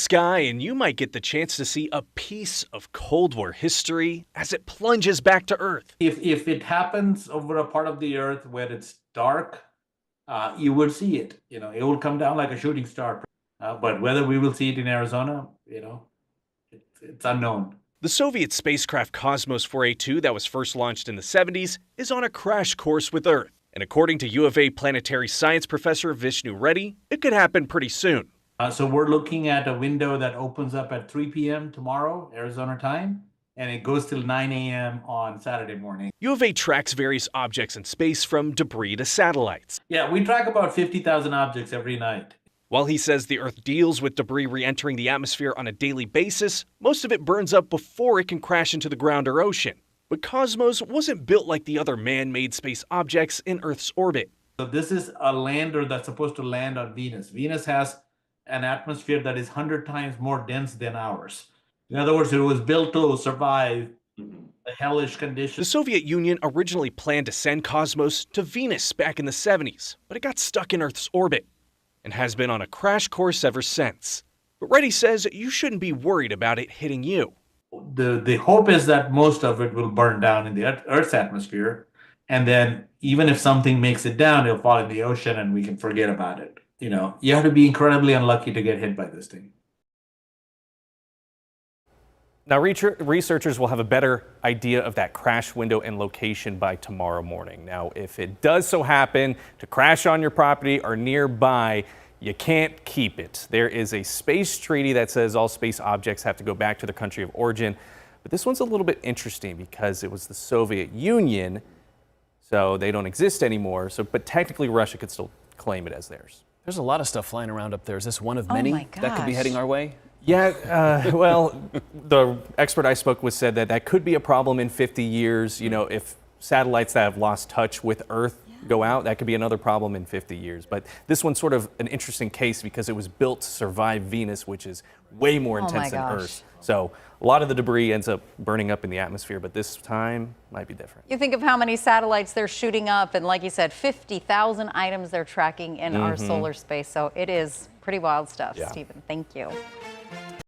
sky and you might get the chance to see a piece of Cold War history as it plunges back to Earth. If it happens over a part of the Earth where it's dark, you would see it. It will come down like a shooting star. But whether we will see it in Arizona, it's unknown. The Soviet spacecraft Kosmos 4A2 that was first launched in the 70s is on a crash course with Earth. And according to U of A planetary science professor Vishnu Reddy, it could happen pretty soon. So we're looking at a window that opens up at 3 p.m. tomorrow, Arizona time, and it goes till 9 a.m. on Saturday morning. U of A tracks various objects in space from debris to satellites. Yeah, we track about 50,000 objects every night. While he says the Earth deals with debris re-entering the atmosphere on a daily basis, most of it burns up before it can crash into the ground or ocean. But Cosmos wasn't built like the other man-made space objects in Earth's orbit. So this is a lander that's supposed to land on Venus. Venus has an atmosphere that is 100 times more dense than ours. In other words, it was built to survive the hellish conditions. The Soviet Union originally planned to send Cosmos to Venus back in the 70s, but it got stuck in Earth's orbit and has been on a crash course ever since. But Reddy says you shouldn't be worried about it hitting you. The hope is that most of it will burn down in the Earth's atmosphere, and then even if something makes it down, it'll fall in the ocean and we can forget about it. You have to be incredibly unlucky to get hit by this thing. Now, researchers will have a better idea of that crash window and location by tomorrow morning. Now, if it does so happen to crash on your property or nearby, you can't keep it. There is a space treaty that says all space objects have to go back to their country of origin. But this one's a little bit interesting because it was the Soviet Union, so they don't exist anymore. But technically, Russia could still claim it as theirs. There's a lot of stuff flying around up there. Is this one of many that could be heading our way? Yeah, well, the expert I spoke with said that could be a problem in 50 years. If satellites that have lost touch with Earth go out, that could be another problem in 50 years. But this one's sort of an interesting case because it was built to survive Venus, which is way more intense than Earth. So a lot of the debris ends up burning up in the atmosphere, but this time might be different. You think of how many satellites they're shooting up, and like you said, 50,000 items they're tracking in our solar space. So it is pretty wild stuff, Stephen. Thank you.